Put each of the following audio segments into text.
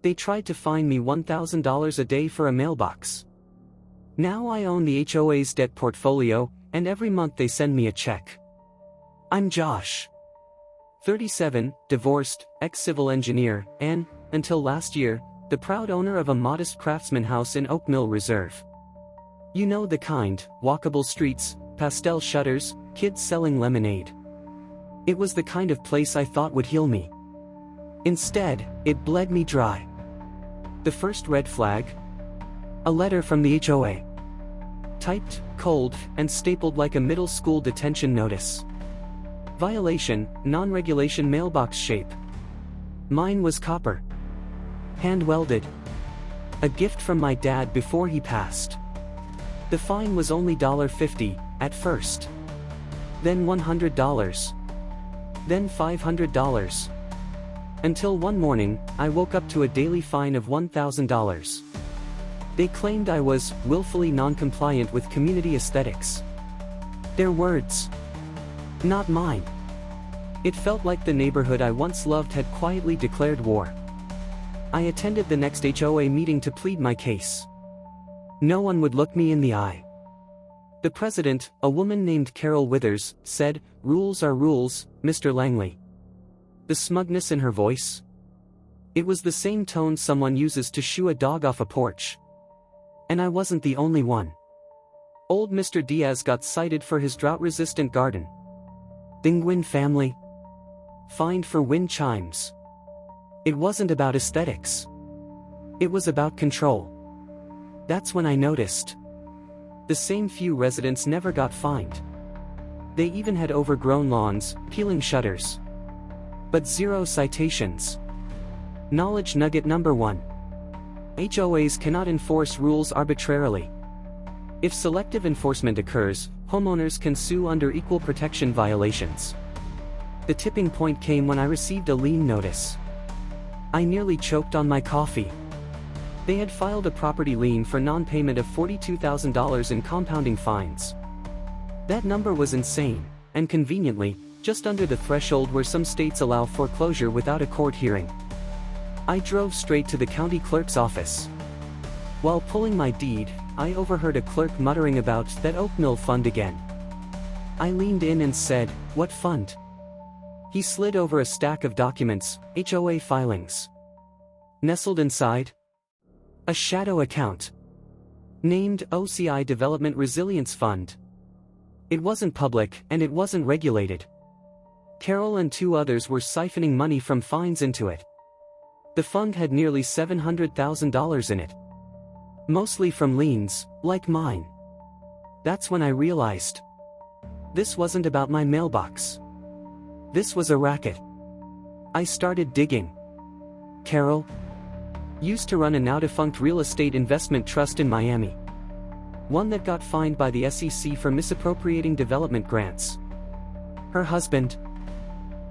They tried to fine me $1,000 a day for a mailbox. Now I own the HOA's debt portfolio, and every month they send me a check. I'm Josh. 37, divorced, ex-civil engineer, and, until last year, the proud owner of a modest craftsman house in Oak Mill Reserve. You know the kind, walkable streets, pastel shutters, kids selling lemonade. It was the kind of place I thought would heal me. Instead, it bled me dry. The first red flag? A letter from the HOA. Typed, cold, and stapled like a middle school detention notice. Violation, non-regulation mailbox shape. Mine was copper. Hand-welded. A gift from my dad before he passed. The fine was only $50 at first. Then $100. Then $500. Until one morning, I woke up to a daily fine of $1,000. They claimed I was willfully non-compliant with community aesthetics. Their words. Not mine. It felt like the neighborhood I once loved had quietly declared war. I attended the next HOA meeting to plead my case. No one would look me in the eye. The president, a woman named Carol Withers, said, "Rules are rules, Mr. Langley." The smugness in her voice. It was the same tone someone uses to shoo a dog off a porch. And I wasn't the only one. Old Mr. Diaz got cited for his drought-resistant garden. Penguin family. Fined for wind chimes. It wasn't about aesthetics. It was about control. That's when I noticed. The same few residents never got fined. They even had overgrown lawns, peeling shutters. But zero citations. Knowledge nugget number 1. HOAs cannot enforce rules arbitrarily. If selective enforcement occurs, homeowners can sue under equal protection violations. The tipping point came when I received a lien notice. I nearly choked on my coffee. They had filed a property lien for non-payment of $42,000 in compounding fines. That number was insane, and conveniently, just under the threshold where some states allow foreclosure without a court hearing. I drove straight to the county clerk's office. While pulling my deed, I overheard a clerk muttering about that Oak Mill fund again. I leaned in and said, "What fund?" He slid over a stack of documents, HOA filings. Nestled inside? A shadow account. Named OCI Development Resilience Fund. It wasn't public, and it wasn't regulated. Carol and 2 others were siphoning money from fines into it. The fund had nearly $700,000 in it. Mostly from liens, like mine. That's when I realized. This wasn't about my mailbox. This was a racket. I started digging. Carol used to run a now-defunct real estate investment trust in Miami. One that got fined by the SEC for misappropriating development grants. Her husband,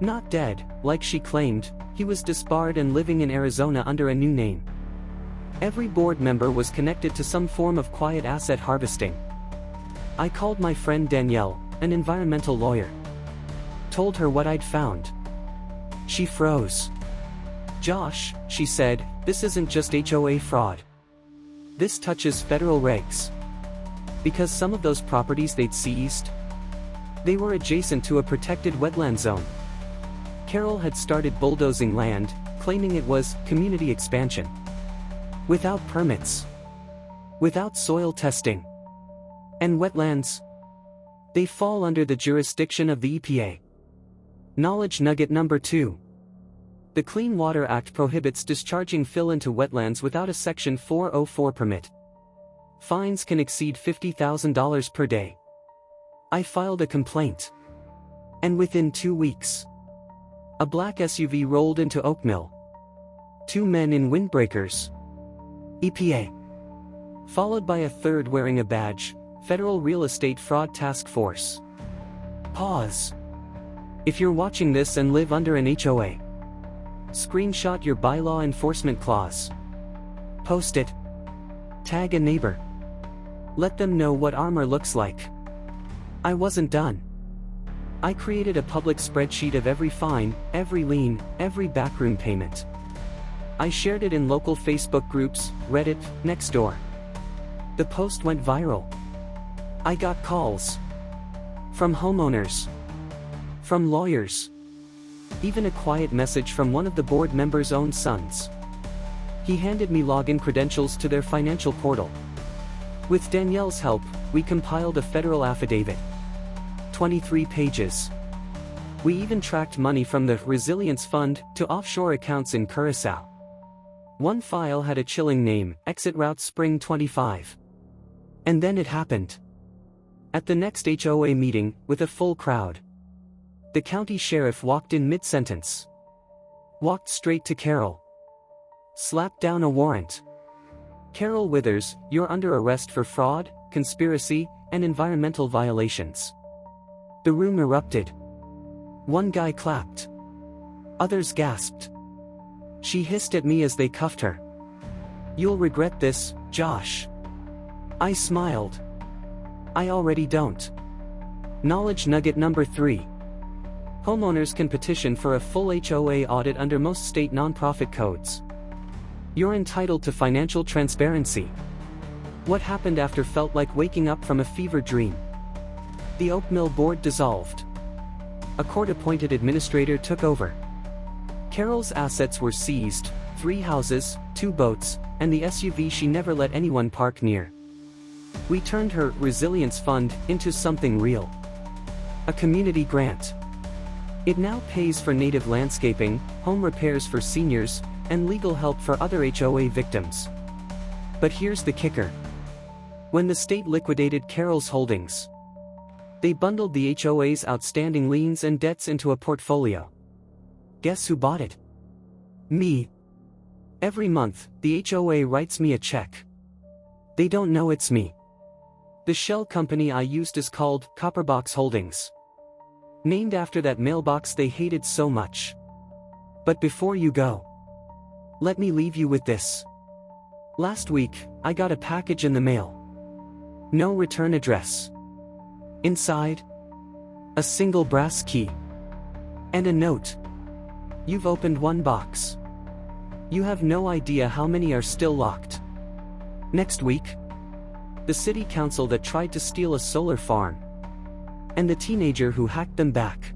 not dead, like she claimed, he was disbarred and living in Arizona under a new name. Every board member was connected to some form of quiet asset harvesting. I called my friend Danielle, an environmental lawyer. Told her what I'd found. She froze. "Josh," she said, "this isn't just HOA fraud. This touches federal regs." Because some of those properties they'd seized, they were adjacent to a protected wetland zone. Carol had started bulldozing land, claiming it was community expansion. Without permits. Without soil testing. And wetlands? They fall under the jurisdiction of the EPA. Knowledge nugget number 2. The Clean Water Act prohibits discharging fill into wetlands without a Section 404 permit. Fines can exceed $50,000 per day. I filed a complaint. And within 2 weeks, a black SUV rolled into Oak Mill. 2 men in windbreakers. EPA. Followed by a third wearing a badge, Federal Real Estate Fraud Task Force. Pause. If you're watching this and live under an HOA, screenshot your bylaw enforcement clause. Post it. Tag a neighbor. Let them know what armor looks like. I wasn't done. I created a public spreadsheet of every fine, every lien, every backroom payment. I shared it in local Facebook groups, Reddit, Nextdoor. The post went viral. I got calls. From homeowners. From lawyers. Even a quiet message from one of the board members' own sons. He handed me login credentials to their financial portal. With Danielle's help, we compiled a federal affidavit. 23 pages. We even tracked money from the Resilience Fund to offshore accounts in Curacao. One file had a chilling name, Exit Route Spring 25. And then it happened. At the next HOA meeting, with a full crowd, the county sheriff walked in mid-sentence. Walked straight to Carol. Slapped down a warrant. Carol Withers, you're under arrest for fraud, conspiracy, and environmental violations. The room erupted. One guy clapped. Others gasped. She hissed at me as they cuffed her. You'll regret this, Josh. I smiled. I already don't. Knowledge nugget number 3. Homeowners can petition for a full HOA audit under most state nonprofit codes. You're entitled to financial transparency. What happened after felt like waking up from a fever dream. The Oak Mill board dissolved. A court-appointed administrator took over. Carol's assets were seized, 3 houses, 2 boats, and the SUV she never let anyone park near. We turned her Resilience Fund into something real. A community grant. It now pays for native landscaping, home repairs for seniors, and legal help for other HOA victims. But here's the kicker. When the state liquidated Carol's holdings, they bundled the HOA's outstanding liens and debts into a portfolio. Guess who bought it? Me. Every month, the HOA writes me a check. They don't know it's me. The shell company I used is called Copperbox Holdings. Named after that mailbox they hated so much. But before you go, let me leave you with this. Last week, I got a package in the mail. No return address. Inside, a single brass key. And a note. You've opened 1 box. You have no idea how many are still locked. Next week, the city council that tried to steal a solar farm. And the teenager who hacked them back.